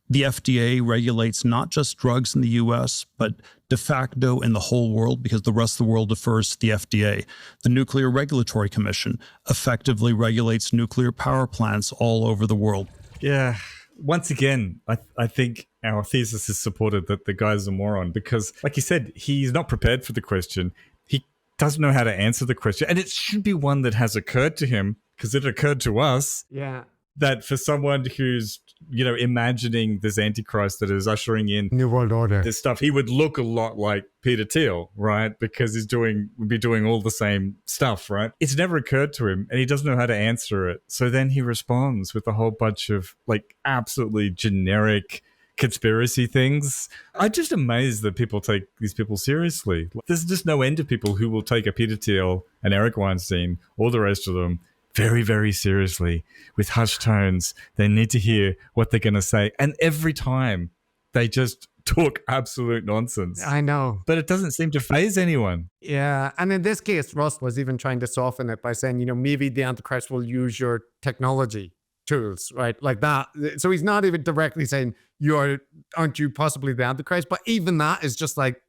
the FDA regulates not just drugs in the U.S., but de facto in the whole world, because the rest of the world defers to the FDA. The Nuclear Regulatory Commission effectively regulates nuclear power plants all over the world. Yeah. Once again, I think our thesis is supported that the guy's a moron because, like you said, he's not prepared for the question. He doesn't know how to answer the question. And it should be one that has occurred to him because it occurred to us. Yeah. That for someone who's, imagining this Antichrist that is ushering in New World Order, this stuff, he would look a lot like Peter Thiel, right? Because would be doing all the same stuff, right? It's never occurred to him and he doesn't know how to answer it. So then he responds with a whole bunch of like absolutely generic conspiracy things. I'm just amazed that people take these people seriously. There's just no end to people who will take a Peter Thiel and Eric Weinstein, all the rest of them, very, very seriously with hushed tones. They need to hear what they're going to say. And every time they just talk absolute nonsense. I know. But it doesn't seem to faze anyone. Yeah. And in this case, Russ was even trying to soften it by saying, maybe the Antichrist will use your technology tools, right? Like that. So he's not even directly saying, aren't you possibly the Antichrist? But even that is just like,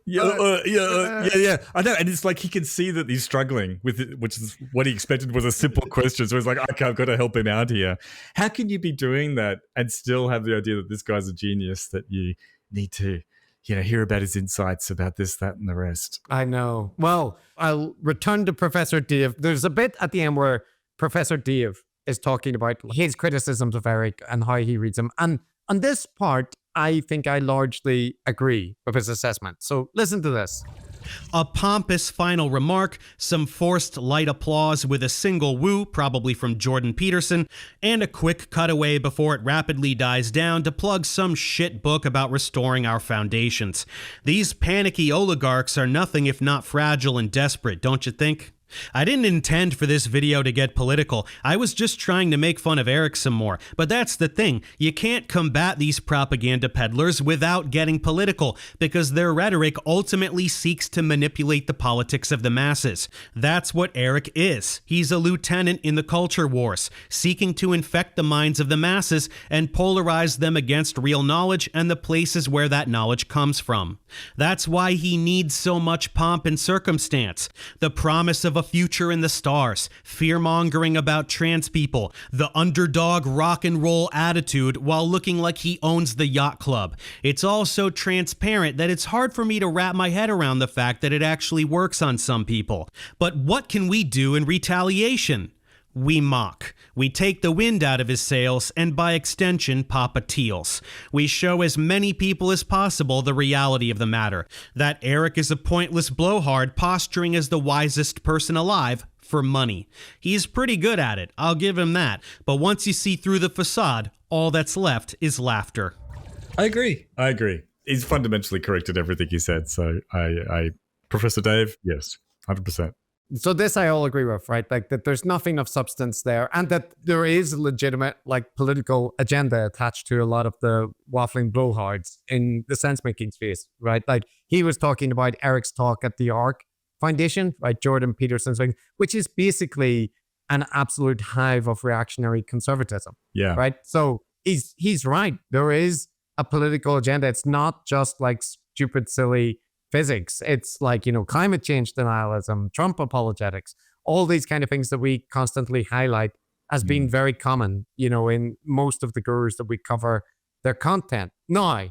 Yeah. I know, and it's like he can see that he's struggling with it, which is what he expected was a simple question. So he's like, okay, I've got to help him out here. How can you be doing that and still have the idea that this guy's a genius, that you need to, hear about his insights about this, that, and the rest? I know. Well, I'll return to Professor Dave. There's a bit at the end where Professor Dave is talking about his criticisms of Eric and how he reads him. And on this part, I think I largely agree with his assessment. So listen to this. A pompous final remark, some forced light applause with a single woo, probably from Jordan Peterson, and a quick cutaway before it rapidly dies down to plug some shit book about restoring our foundations. These panicky oligarchs are nothing if not fragile and desperate, don't you think? I didn't intend for this video to get political. I was just trying to make fun of Eric some more. But that's the thing. You can't combat these propaganda peddlers without getting political, because their rhetoric ultimately seeks to manipulate the politics of the masses. That's what Eric is. He's a lieutenant in the culture wars, seeking to infect the minds of the masses and polarize them against real knowledge and the places where that knowledge comes from. That's why he needs so much pomp and circumstance. The promise of a future in the stars, fear-mongering about trans people, the underdog rock and roll attitude while looking like he owns the yacht club. It's all so transparent that it's hard for me to wrap my head around the fact that it actually works on some people. But what can we do in retaliation? We mock. We take the wind out of his sails and by extension Papa Thiel's. We show as many people as possible the reality of the matter, that Eric is a pointless blowhard posturing as the wisest person alive for money. He's pretty good at it, I'll give him that, but once you see through the facade, all that's left is laughter. I agree. He's fundamentally correct in everything he said, so I Professor Dave, yes, 100%. So this I all agree with, right? Like that there's nothing of substance there, and that there is a legitimate like political agenda attached to a lot of the waffling blowhards in the sense-making space, right? Like he was talking about Eric's talk at the ARC Foundation, right? Jordan Peterson's thing, which is basically an absolute hive of reactionary conservatism. Yeah. Right? So he's right. There is a political agenda. It's not just like stupid, silly physics. It's like, climate change denialism, Trump apologetics, all these kind of things that we constantly highlight as being very common, in most of the gurus that we cover their content. Now,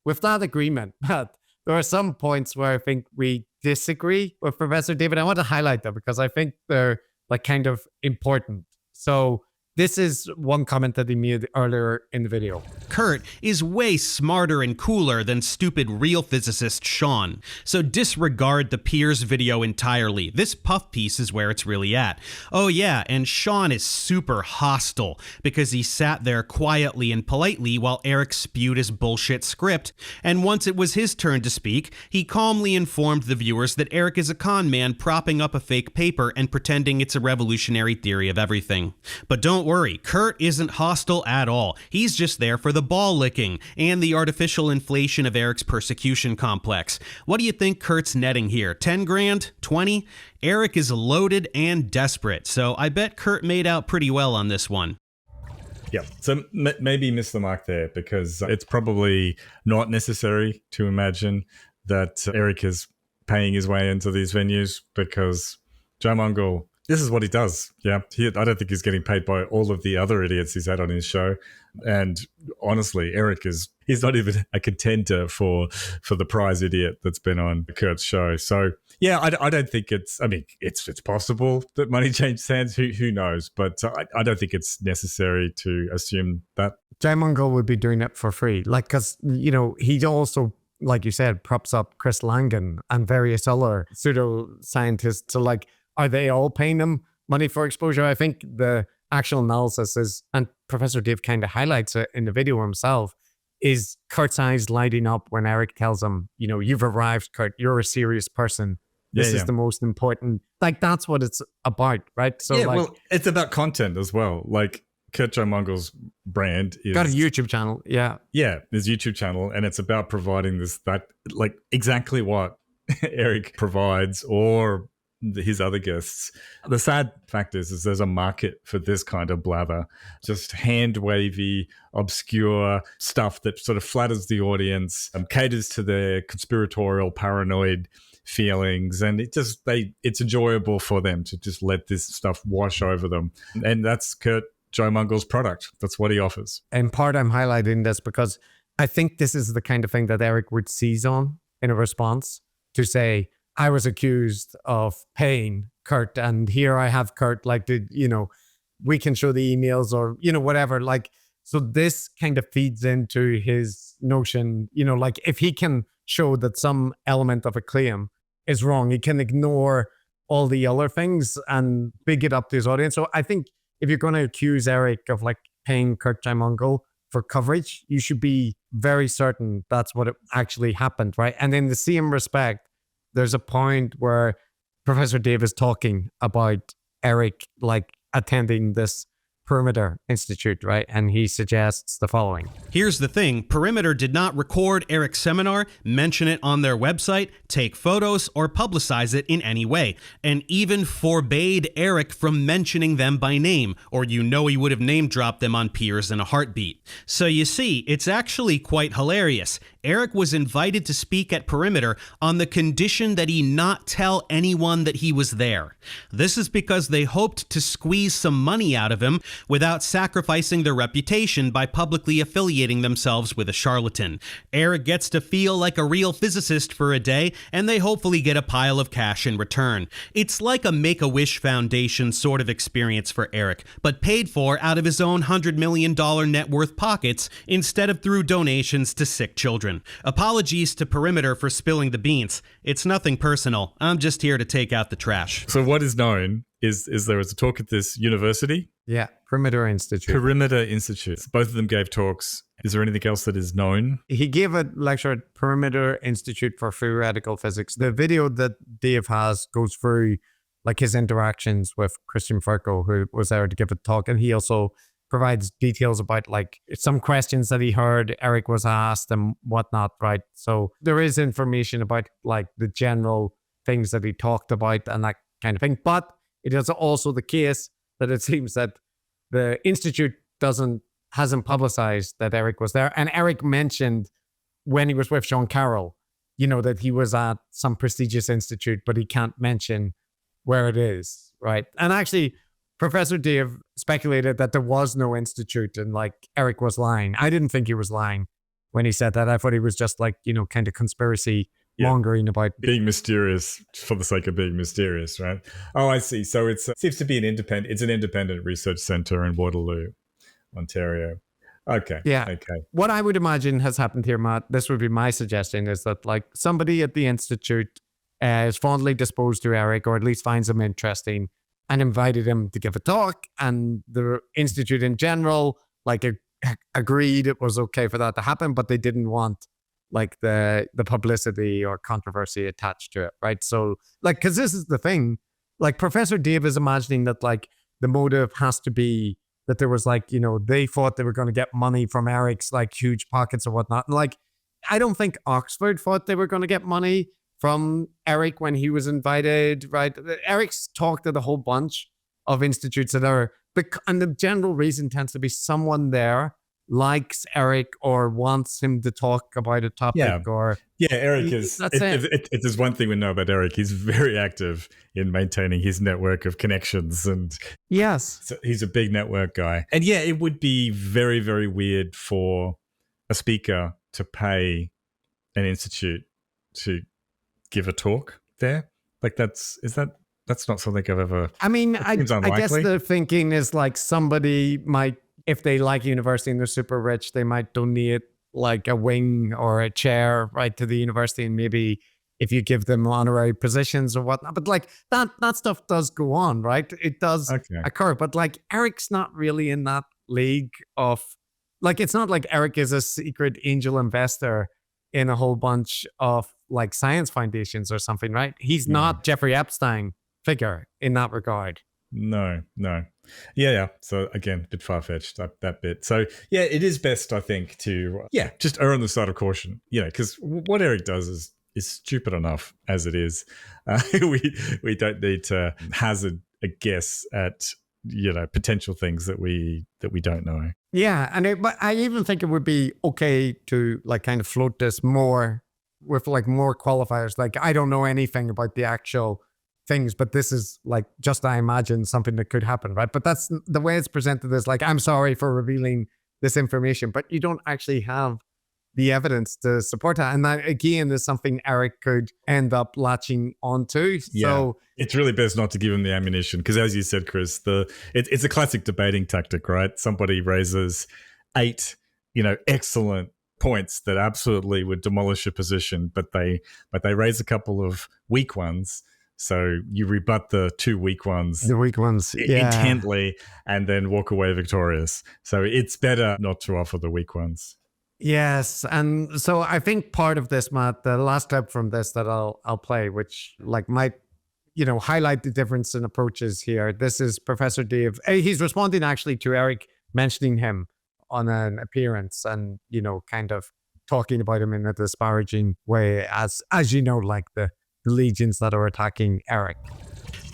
with that agreement, there are some points where I think we disagree with Professor David. I want to highlight them because I think they're like kind of important. So this is one comment that he made earlier in the video. Kurt is way smarter and cooler than stupid real physicist Sean, so disregard the Piers video entirely. This puff piece is where it's really at. Oh yeah, and Sean is super hostile because he sat there quietly and politely while Eric spewed his bullshit script, and once it was his turn to speak, he calmly informed the viewers that Eric is a con man propping up a fake paper and pretending it's a revolutionary theory of everything. But don't worry, Kurt isn't hostile at all. He's just there for the ball licking and the artificial inflation of Eric's persecution complex. What do you think Kurt's netting here? 10 grand? 20? Eric is loaded and desperate, so I bet Kurt made out pretty well on this one. Yeah, so maybe miss the mark there because it's probably not necessary to imagine that Eric is paying his way into these venues because Joe Mongol, this is what he does. Yeah, I don't think he's getting paid by all of the other idiots he's had on his show. And honestly, Eric he's not even a contender for the prize idiot that's been on Kurt's show. So yeah, I don't think it's possible that money changed hands. Who knows? But I don't think it's necessary to assume that. Jay Mongol would be doing it for free. Like, because, he also, like you said, props up Chris Langan and various other pseudo-scientists. So like, are they all paying them money for exposure? I think the actual analysis is, and Professor Dave kind of highlights it in the video himself, is Kurt's eyes lighting up when Eric tells him, you've arrived, Kurt, you're a serious person. This is the most important. Like, that's what it's about, right? So yeah, well, it's about content as well. Like, Kurt Joe Mongol's brand is got a YouTube channel. Yeah. Yeah, his YouTube channel. And it's about providing exactly what Eric provides or his other guests. The sad fact is there's a market for this kind of blather, just hand-wavy, obscure stuff that sort of flatters the audience, caters to their conspiratorial, paranoid feelings, and it's enjoyable for them to just let this stuff wash over them. And that's Kurt Joe Mongol's product. That's what he offers. In part, I'm highlighting this because I think this is the kind of thing that Eric would seize on in a response to say, I was accused of paying Kurt, and here I have Kurt, we can show the emails or, whatever. Like, so this kind of feeds into his notion, if he can show that some element of a claim is wrong. He can ignore all the other things and big it up to his audience. So I think if you're going to accuse Eric of like paying Kurt Mungle for coverage, you should be very certain that's what actually happened, right? And in the same respect, there's a point where Professor Dave is talking about Eric like attending this Perimeter Institute, right? And he suggests the following. Here's the thing. Perimeter did not record Eric's seminar, mention it on their website, take photos, or publicize it in any way, and even forbade Eric from mentioning them by name, or you know he would have name-dropped them on Piers in a heartbeat. So you see, it's actually quite hilarious. Eric was invited to speak at Perimeter on the condition that he not tell anyone that he was there. This is because they hoped to squeeze some money out of him without sacrificing their reputation by publicly affiliating themselves with a charlatan. Eric gets to feel like a real physicist for a day, and they hopefully get a pile of cash in return. It's like a Make-A-Wish Foundation sort of experience for Eric, but paid for out of his own $100 million net worth pockets instead of through donations to sick children. Apologies to Perimeter for spilling the beans. It's nothing personal. I'm just here to take out the trash. So what is known is there was a talk at this university. Yeah, Perimeter Institute. Perimeter Institute. Both of them gave talks. Is there anything else that is known? He gave a lecture at Perimeter Institute for Theoretical Physics. The video that Dave has goes through like his interactions with Christian Ferko, who was there to give a talk, and he also provides details about like some questions that he heard Eric was asked and whatnot, right? So there is information about like the general things that he talked about and that kind of thing. But it is also the case that it seems that the Institute hasn't publicized that Eric was there. And Eric mentioned when he was with Sean Carroll, you know, that he was at some prestigious institute, but he can't mention where it is, right? And actually, Professor Dave speculated that there was no institute and like Eric was lying. I didn't think he was lying when he said that. I thought he was just like, you know, kind of conspiracy mongering about being mysterious for the sake of being mysterious, right? Oh, I see. So it seems to be an independent research center in Waterloo, Ontario. Okay. Yeah. Okay. What I would imagine has happened here, Matt, this would be my suggestion, is that like somebody at the institute is fondly disposed to Eric, or at least finds him interesting, and invited him to give a talk, and the institute in general like agreed it was okay for that to happen, but they didn't want like the publicity or controversy attached to it, right? So like, because this is the thing, like Professor Dave is imagining that like the motive has to be that there was like, you know, they thought they were going to get money from Eric's like huge pockets or whatnot. And like, I don't think Oxford thought they were going to get money from Eric when he was invited, right? Eric's talked at a whole bunch of institutes that are, and the general reason tends to be someone there likes Eric or wants him to talk about a topic or... Yeah, Eric is... That's it. There's one thing we know about Eric. He's very active in maintaining his network of connections. And yes. So he's a big network guy. And yeah, it would be very, very weird for a speaker to pay an institute to give a talk there. Like that's not something I've ever... I mean, I guess the thinking is like somebody might, if they like university and they're super rich, they might donate like a wing or a chair right to the university, and maybe if you give them honorary positions or whatnot. But like that stuff does go on, right? It does occur. But like Eric's not really in that league of, like, it's not like Eric is a secret angel investor in a whole bunch of like science foundations or something, right? He's not Jeffrey Epstein figure in that regard. No. Yeah. So again, a bit far-fetched, that bit. So yeah, it is best, I think, to, just err on the side of caution, because what Eric does is stupid enough as it is. We don't need to hazard a guess at, potential things that we don't know. Yeah. But I even think it would be okay to like kind of float this more with like more qualifiers. Like, I don't know anything about the actual things, but this is like just, I imagine, something that could happen, right? But that's the way it's presented, is like, I'm sorry for revealing this information, but you don't actually have the evidence to support that. And that again is something Eric could end up latching onto. Yeah. So it's really best not to give him the ammunition, because as you said, Chris, it's a classic debating tactic, right? Somebody raises 8, excellent points that absolutely would demolish a position, but they raise a couple of weak ones. So you rebut the 2 weak ones. The weak ones, intently, and then walk away victorious. So it's better not to offer the weak ones. Yes, and so I think part of this, Matt, the last clip from this that I'll play, which like might, highlight the difference in approaches here. This is Professor Dave. He's responding actually to Eric mentioning him on an appearance, and kind of talking about him in a disparaging way, as like the legions that are attacking Eric.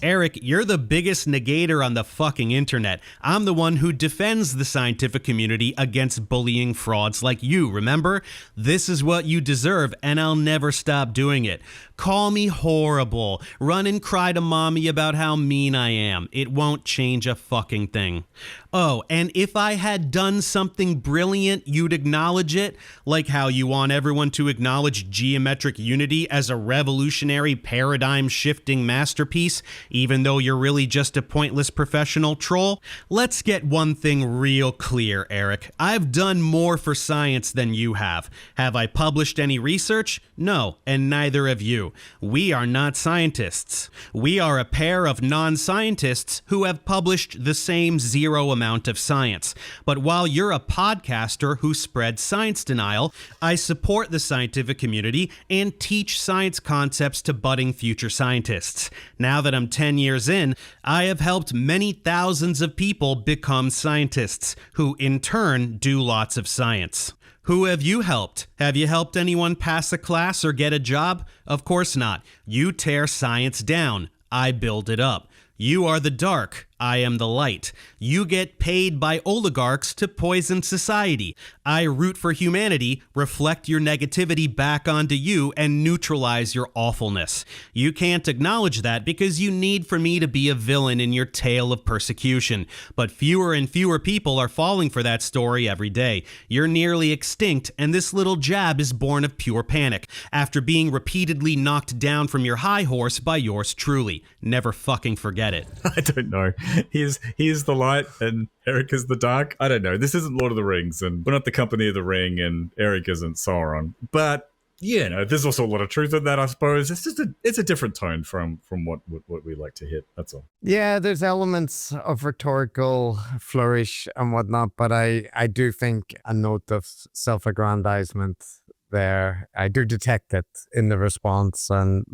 Eric, you're the biggest negator on the fucking internet. I'm the one who defends the scientific community against bullying frauds like you, remember? This is what you deserve, and I'll never stop doing it. Call me horrible. Run and cry to mommy about how mean I am. It won't change a fucking thing. Oh, and if I had done something brilliant, you'd acknowledge it? Like how you want everyone to acknowledge geometric unity as a revolutionary paradigm-shifting masterpiece, even though you're really just a pointless professional troll? Let's get one thing real clear, Eric. I've done more for science than you have. Have I published any research? No, and neither have you. We are not scientists. We are a pair of non-scientists who have published the same zero amount of science. But while you're a podcaster who spreads science denial, I support the scientific community and teach science concepts to budding future scientists. Now that I'm 10 years in, I have helped many thousands of people become scientists, who in turn do lots of science. Who have you helped? Have you helped anyone pass a class or get a job? Of course not. You tear science down. I build it up. You are the dark. I am the light. You get paid by oligarchs to poison society. I root for humanity, reflect your negativity back onto you, and neutralize your awfulness. You can't acknowledge that because you need for me to be a villain in your tale of persecution. But fewer and fewer people are falling for that story every day. You're nearly extinct, and this little jab is born of pure panic, after being repeatedly knocked down from your high horse by yours truly. Never fucking forget it. I don't know. He is the light and Eric is the dark. I don't know. This isn't Lord of the Rings, and we're not the Company of the Ring, and Eric isn't Sauron. But there's also a lot of truth in that, I suppose. It's just it's a different tone from what we like to hit. That's all. Yeah, there's elements of rhetorical flourish and whatnot, but I do think a note of self-aggrandizement there. I do detect it in the response, and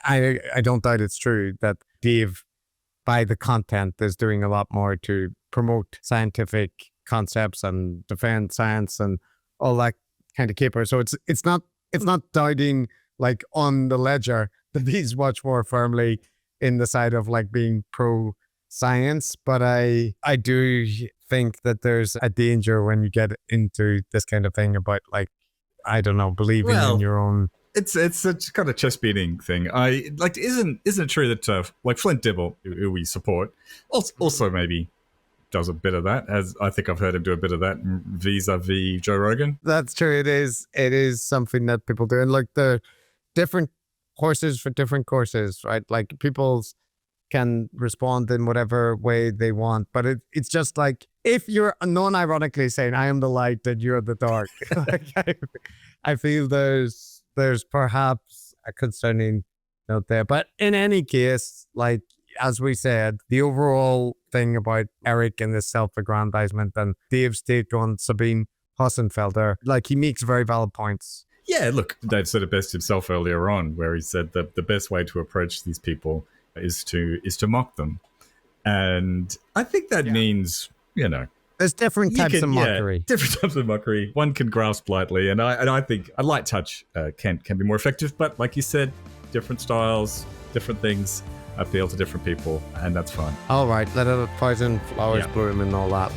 I don't doubt it's true that Dave, by the content, is doing a lot more to promote scientific concepts and defend science and all that kind of caper. So it's not doubting on the ledger that he's much more firmly in the side of being pro science. But I do think that there's a danger when you get into this kind of thing about I don't know, believing in your own. It's a kind of chest beating thing. Isn't it true that Flint Dibble, who we support, also maybe does a bit of that, as I think I've heard him do a bit of that vis-a-vis Joe Rogan. That's true. It is something that people do, and the different horses for different courses, right? People can respond in whatever way they want, but it's just if you're non-ironically saying I am the light and you're the dark, I feel there's perhaps a concerning note there. But in any case, as we said, the overall thing about Eric and this self-aggrandizement and Dave's take on Sabine Hossenfelder, he makes very valid points. Yeah, look, Dave said it best himself earlier on, where he said that the best way to approach these people is to mock them. And I think that means, there's different types of mockery. Different types of mockery. One can grasp lightly, and I think a light touch can be more effective. But like you said, different styles, different things appeal to different people, and that's fine. All right, let a thousand flowers bloom and all that.